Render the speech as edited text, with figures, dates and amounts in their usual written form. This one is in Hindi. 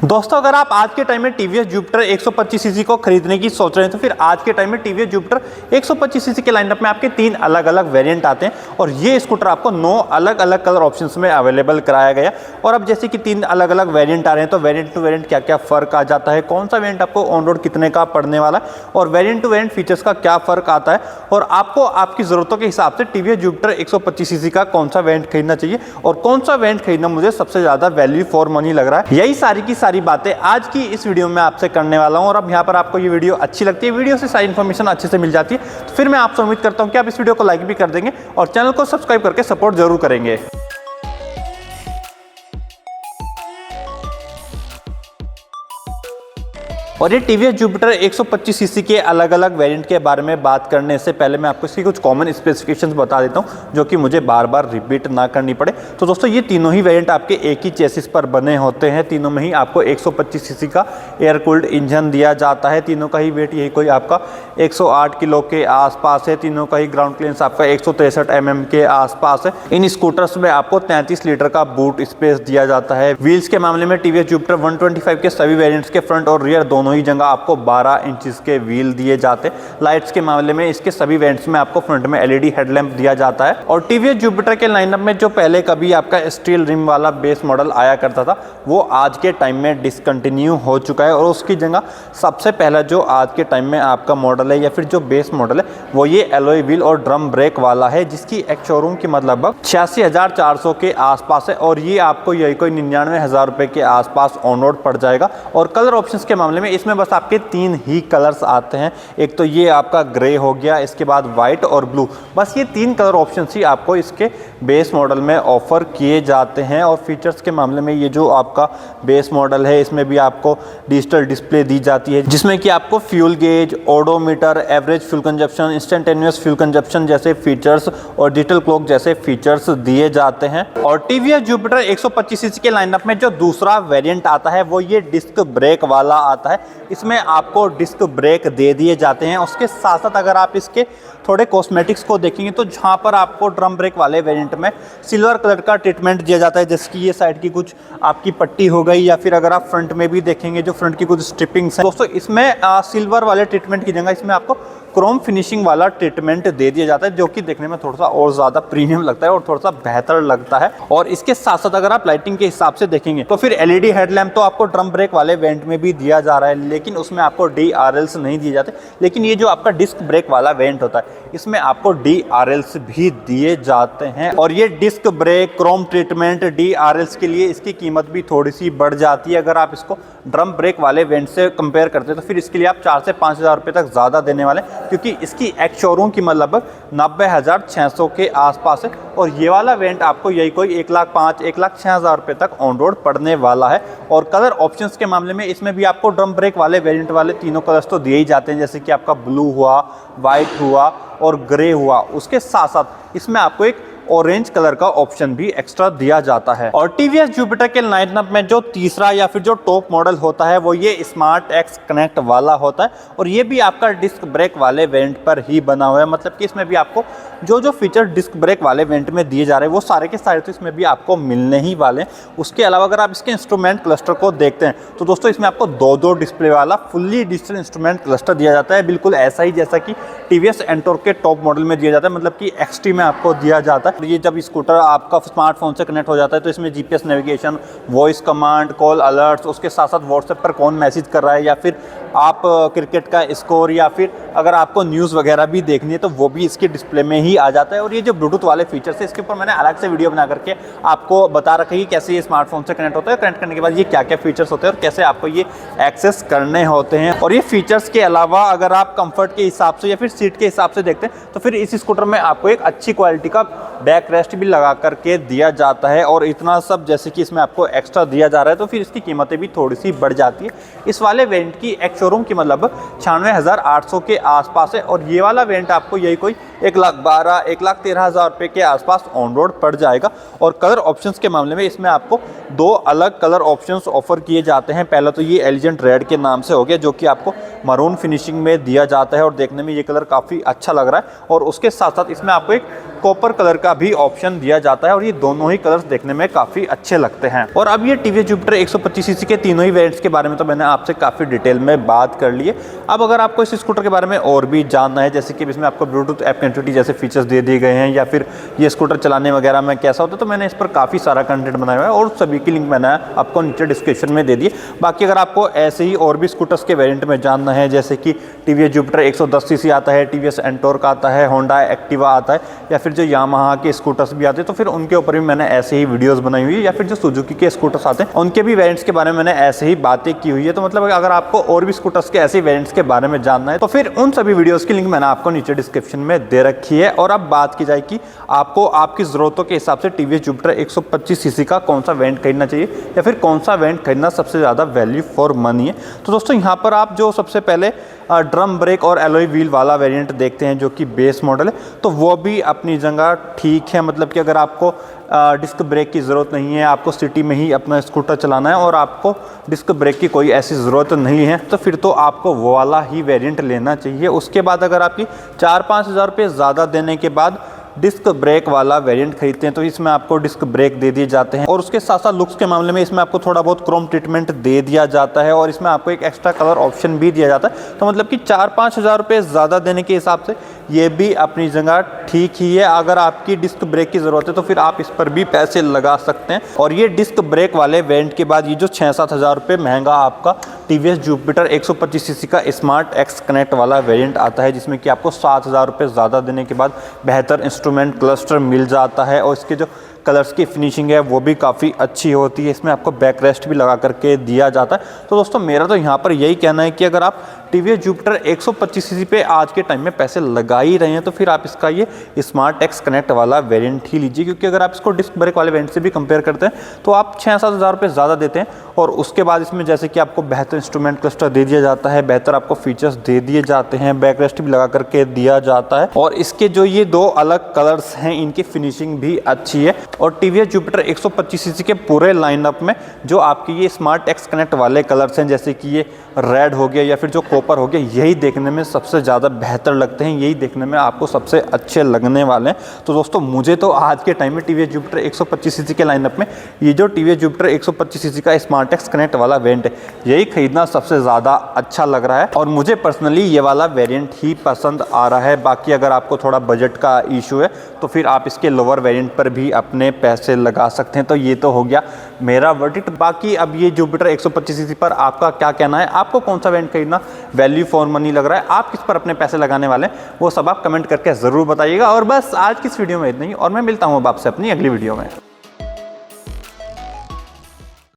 दोस्तों अगर आप आज के टाइम में टीवीएस जुपिटर 125 सीसी को खरीदने की सोच रहे हैं तो फिर आज के टाइम में टीवीएस जुपिटर 125 सीसी के लाइनअप में आपके 3 अलग अलग वेरिएंट आते हैं और ये स्कूटर आपको 9 अलग अलग कलर ऑप्शंस में अवेलेबल कराया गया। और अब जैसे कि 3 अलग अलग वेरिएंट आ रहे हैं तो वेरिएंट टू वेरिएंट क्या क्या फर्क आ जाता है, कौन सा वेरिएंट आपको ऑन रोड कितने का पड़ने वाला है और वेरिएंट टू वेरिएंट फीचर्स का क्या फर्क आता है और आपको आपकी जरूरतों के हिसाब से टीवीएस जुपिटर 125 सीसी का कौन सा वेरिएंट खरीदना चाहिए और कौन सा वेरिएंट खरीदना मुझे सबसे ज्यादा वैल्यू फॉर मनी लग रहा है, यही सारी की सारी बातें आज की इस वीडियो में आपसे करने वाला हूं। और अब यहाँ पर आपको ये वीडियो अच्छी लगती है, वीडियो से सारी इन्फॉर्मेशन अच्छे से मिल जाती है, तो फिर मैं आपसे उम्मीद करता हूं कि आप इस वीडियो को लाइक भी कर देंगे और चैनल को सब्सक्राइब करके सपोर्ट जरूर करेंगे। और ये टीवीएस जुपिटर 125 सीसी के अलग अलग वेरिएंट के बारे में बात करने से पहले मैं आपको इसकी कुछ कॉमन स्पेसिफिकेशंस बता देता हूं जो कि मुझे बार बार रिपीट ना करनी पड़े। तो दोस्तों ये तीनों ही वेरिएंट आपके एक ही चेसिस पर बने होते हैं, तीनों में ही आपको 125 सीसी का एयर कूल्ड इंजन दिया जाता है, तीनों का ही वेट यही कोई आपका 108 किलो के आसपास है, तीनों का ही ग्राउंड क्लियरेंस आपका 163 mm के आसपास है। इन स्कूटर्स में आपको 33 लीटर का बूट स्पेस दिया जाता है। व्हील्स के मामले में टीवीएस जुपिटर 125 के सभी वेरिएंट्स के फ्रंट और रियर दोनों ही जगह आपको 12 इंचेस के व्हील दिए जाते हैं। लाइट्स के मामले में इसके सभी वेरिएंट्स में आपको फ्रंट में एलईडी हेडलैम्प दिया जाता है। और टीवीएस जुपिटर के लाइनअप में जो पहले कभी आपका स्टील रिम वाला बेस मॉडल आया करता था वो आज के टाइम में डिसकंटिन्यू हो चुका है और उसकी जगह सबसे पहला जो आज के टाइम में आपका मॉडल है या फिर जो बेस मॉडल है वो ये एलॉय व्हील और ड्रम ब्रेक वाला है, जिसकी एक शोरूम की मतलब 86,400 के आसपास है और ये आपको यही कोई 99,000 रुपए के आसपास ऑन रोड पड़ जाएगा। और कलर ऑप्शंस के मामले में इसमें बस आपके 3 ही कलर्स आते हैं, एक तो ये आपका ग्रे हो गया, इसके बाद व्हाइट और ब्लू, बस ये 3 कलर ऑप्शंस ही आपको इसके बेस मॉडल में ऑफर किए जाते हैं। और फीचर्स के मामले में ये जो आपका बेस मॉडल है इसमें भी आपको डिजिटल डिस्प्ले दी जाती है जिसमें कि आपको fuel gauge, odometer, average fuel consumption, instantaneous fuel consumption जैसे फीचर्स और डिजिटल क्लॉक जैसे फीचर्स दिए जाते हैं। और टीवीएस जुपिटर 125 सीसी के लाइनअप में जो दूसरा वेरिएंट आता है वो ये डिस्क ब्रेक वाला आता है। इसमें आपको डिस्क ब्रेक दे दिए जाते हैं। उसके साथ साथ अगर आप इसके थोड़े कॉस्मेटिक्स को देखेंगे तो जहाँ पर आपको ड्रम ब्रेक वाले वेरिएंट में सिल्वर कलर का ट्रीटमेंट दिया जाता है, जैसे कि ये साइड की कुछ आपकी पट्टी हो गई या फिर अगर आप फ्रंट में भी देखेंगे जो फ्रंट की कुछ स्ट्रिपिंग्स हैं दोस्तों, इसमें सिल्वर वाले ट्रीटमेंट की जगह इसमें आपको क्रोम फिनिशिंग वाला ट्रीटमेंट दे दिया जाता है जो कि देखने में थोड़ा सा और ज़्यादा प्रीमियम लगता है और थोड़ा सा बेहतर लगता है। और इसके साथ साथ अगर आप लाइटिंग के हिसाब से देखेंगे तो फिर एलईडी हेडलैम्प तो आपको ड्रम ब्रेक वाले वेरिएंट में भी दिया जा रहा है, लेकिन उसमें आपको DRLs नहीं दिए जाते। लेकिन ये जो आपका डिस्क ब्रेक वाला वेरिएंट होता है इसमें आपको DRLs भी दिए जाते हैं। और ये disc brake, chrome treatment, DRLs के लिए इसकी कीमत भी थोड़ी सी बढ़ जाती है। अगर आप इसको ड्रम ब्रेक वाले वेरिएंट से कंपेयर करते हैं तो फिर इसके लिए आप 4 से 5,000 रुपये तक ज़्यादा देने वाले, क्योंकि इसकी एक शोरूम की लगभग 90,600 के आसपास है और ये वाला वेरिएंट आपको यही कोई 1,05,000 1,06,000 रुपये तक ऑन रोड पड़ने वाला है। और कलर ऑप्शंस के मामले में इसमें भी आपको ड्रम ब्रेक वाले वेरिएंट वाले तीनों कलर्स तो दिए ही जाते हैं, जैसे कि आपका ब्लू हुआ, वाइट हुआ और ग्रे हुआ। उसके साथ साथ इसमें आपको एक ऑरेंज कलर का ऑप्शन भी एक्स्ट्रा दिया जाता है। और टीवीएस जुपिटर के लाइनअप में जो तीसरा या फिर जो टॉप मॉडल होता है वो ये स्मार्ट एक्स कनेक्ट वाला होता है और ये भी आपका डिस्क ब्रेक वाले वेरिएंट पर ही बना हुआ है। मतलब कि इसमें भी आपको जो जो फीचर डिस्क ब्रेक वाले वेरिएंट में दिए जा रहे हैं वो सारे के सारे तो इसमें भी आपको मिलने ही वाले हैं। उसके अलावा अगर आप इसके इंस्ट्रूमेंट क्लस्टर को देखते हैं तो दोस्तों इसमें आपको 2 डिस्प्ले वाला फुल्ली डिजिटल इंस्ट्रूमेंट क्लस्टर दिया जाता है, बिल्कुल ऐसा ही जैसा कि टीवीएस एंटोर्क के टॉप मॉडल में दिया जाता है, मतलब कि XT में आपको दिया जाता है। ये जब स्कूटर आपका स्मार्टफोन से कनेक्ट हो जाता है तो इसमें GPS navigation, voice command, call alerts, उसके साथ साथ व्हाट्सएप पर कौन मैसेज कर रहा है या फिर आप क्रिकेट का स्कोर या फिर अगर आपको न्यूज़ वगैरह भी देखनी है तो वो भी इसके डिस्प्ले में ही आ जाता है। और ये जो ब्लूटूथ वाले फीचर्स है इसके ऊपर मैंने अलग से वीडियो बना करके आपको बता रखा है कि कैसे ये स्मार्टफोन से कनेक्ट होता है, कनेक्ट करने के बाद ये क्या क्या फीचर्स होते हैं और कैसे आपको ये एक्सेस करने होते हैं। और ये फीचर्स के अलावा अगर आप कंफर्ट के हिसाब से या फिर सीट के हिसाब से देखते हैं तो फिर इस स्कूटर में आपको एक अच्छी क्वालिटी का बैक रेस्ट भी लगा करके दिया जाता है। और इतना सब जैसे कि इसमें आपको एक्स्ट्रा दिया जा रहा है तो फिर इसकी कीमतें भी थोड़ी सी बढ़ जाती है। इस वाले वेरिएंट की एक शोरूम की मतलब 96,800 के आसपास है और ये वाला वेरिएंट आपको यही कोई 1,12,000 1,13,000 रुपये के आसपास ऑन रोड पड़ जाएगा। और कलर ऑप्शंस के मामले में इसमें आपको 2 अलग कलर ऑप्शंस ऑफर किए जाते हैं। पहला तो ये एलिजेंट रेड के नाम से हो गया जो कि आपको मरून फिनिशिंग में दिया जाता है और देखने में ये कलर काफ़ी अच्छा लग रहा है। और उसके साथ साथ इसमें आपको एक कॉपर कलर का भी ऑप्शन दिया जाता है और ये दोनों ही कलर्स देखने में काफ़ी अच्छे लगते हैं। और अब ये टीवीएस जुपिटर 125 सीसी के तीनों ही वेरिएंट्स के बारे में तो मैंने आपसे काफ़ी डिटेल में बात कर ली है। अब अगर आपको इस स्कूटर के बारे में और भी जानना है, जैसे कि इसमें आपको ब्लूटूथ ऐप कनेक्टिविटी जैसे फीचर्स दे दिए गए हैं या फिर ये स्कूटर चलाने वगैरह में कैसा होता है, तो मैंने इस पर काफ़ी सारा कंटेंट बनाया हुआ है और सभी की लिंक मैंने आपको नीचे डिस्क्रिप्शन में दे दिए। बाकी अगर आपको ऐसे ही और भी स्कूटर्स के वेरिएंट में जानना है, जैसे कि टीवीएस जुपिटर 110 सीसी आता है, टीवीएस एंटॉर्क आता है, होंडा एक्टिवा आता है, या फिर जो यामाहा के स्कूटर्स भी आते हैं, तो फिर उनके ऊपर भी मैंने ऐसे ही वीडियोस बनाई हुई है। या फिर जो सुजुकी के स्कूटर्स आते हैं उनके भी वेरिएंट्स के बारे में मैंने ऐसे ही बातें की हुई है। तो मतलब अगर आपको और भी स्कूटर्स के ऐसे वेरिएंट्स के बारे में जानना है तो फिर उन सभी वीडियोस की लिंक मैंने आपको नीचे डिस्क्रिप्शन में दे रखी है। और अब बात की जाए कि आपको आपकी ज़रूरतों के हिसाब से टीवीएस जुपिटर 125 सीसी का कौन सा वेरिएंट खरीदना चाहिए या फिर कौन सा वेरिएंट खरीदना सबसे ज़्यादा वैल्यू फॉर मनी है। तो दोस्तों यहाँ पर आप जो सबसे पहले ड्रम ब्रेक और एलॉय व्हील वाला वेरिएंट देखते हैं जो कि बेस मॉडल है, तो वो भी अपनी जगह ठीक है। मतलब कि अगर आपको डिस्क ब्रेक की ज़रूरत नहीं है, आपको सिटी में ही अपना स्कूटर चलाना है और आपको डिस्क ब्रेक की कोई ऐसी ज़रूरत नहीं है, तो फिर तो आपको वो वाला ही वेरिएंट लेना चाहिए। उसके बाद अगर आपकी 4-5 हज़ार रुपये ज़्यादा देने के बाद डिस्क ब्रेक वाला वेरिएंट खरीदते हैं तो इसमें आपको डिस्क ब्रेक दे दिए जाते हैं। और उसके साथ साथ लुक्स के मामले में इसमें आपको थोड़ा बहुत क्रोम ट्रीटमेंट दे दिया जाता है और इसमें आपको एक एक्स्ट्रा कलर ऑप्शन भी दिया जाता है। तो मतलब कि 4-5 हज़ार रुपये ज़्यादा देने के हिसाब से ये भी अपनी जगह ठीक ही है। अगर आपकी डिस्क ब्रेक की ज़रूरत है तो फिर आप इस पर भी पैसे लगा सकते हैं। और ये डिस्क ब्रेक वाले वेरिएंट के बाद ये जो 6-7 हज़ार रुपये महंगा आपका टीवीएस जुपिटर 125 सीसी का स्मार्ट एक्स कनेक्ट वाला वेरिएंट आता है, जिसमें कि आपको 7 हज़ार रुपये ज़्यादा देने के बाद बेहतर इंस्ट्रूमेंट क्लस्टर मिल जाता है और इसके जो कलर्स की फिनिशिंग है वो भी काफ़ी अच्छी होती है। इसमें आपको बैक रेस्ट भी लगा करके दिया जाता है। तो दोस्तों मेरा तो यहाँ पर यही कहना है कि अगर आप टीवीएस जुपिटर 125 सीसी पे आज के टाइम में पैसे लगा ही रहे हैं तो फिर आप इसका ये स्मार्ट एक्स कनेक्ट वाला वेरिएंट ही लीजिए, क्योंकि अगर आप इसको डिस्क ब्रेक वाले वेरिएंट से भी कंपेयर करते हैं तो आप 6-7 हज़ार रुपये ज़्यादा देते हैं। और उसके बाद इसमें जैसे कि आपको बेहतर इंस्ट्रूमेंट क्लस्टर दे दिया जाता है, बेहतर आपको फीचर्स दे दिए जाते हैं, बैक रेस्ट भी लगा करके दिया जाता है और इसके जो ये 2 अलग कलर्स हैं इनकी फिनिशिंग भी अच्छी है। और टीवीएस जुपिटर 125 सीसी के पूरे लाइनअप में जो आपकी ये स्मार्ट एक्स कनेक्ट वाले कलर्स हैं, जैसे कि ये रेड हो गया या फिर जो कॉपर हो गया, यही देखने में सबसे ज़्यादा बेहतर लगते हैं, यही देखने में आपको सबसे अच्छे लगने वाले हैं। तो दोस्तों मुझे तो आज के टाइम में टीवीएस जुपिटर 125 सीसी के लाइनअप में ये जो टीवीएस जुपिटर 125 सीसी का स्मार्ट एक्स कनेक्ट वाला वेरिएंट है यही खरीदना सबसे ज़्यादा अच्छा लग रहा है और मुझे पर्सनली ये वाला वेरिएंट ही पसंद आ रहा है। बाकी अगर आपको थोड़ा बजट का इशू है तो फिर आप इसके लोअर वेरिएंट पर भी अपने पैसे लगा सकते हैं। तो ये तो हो गया मेरा वर्डिक्ट। बाकी अब ये जुपिटर 125 सीसी पर आपका क्या कहना है, आपको कौन सा वेरिएंट खरीदना वैल्यू फॉर मनी लग रहा है, आप किस पर अपने पैसे लगाने वाले हैं, वो सब आप कमेंट करके ज़रूर बताइएगा। और बस आज की इस वीडियो में इतना ही और मैं मिलता हूँ अब आपसे अपनी अगली वीडियो में।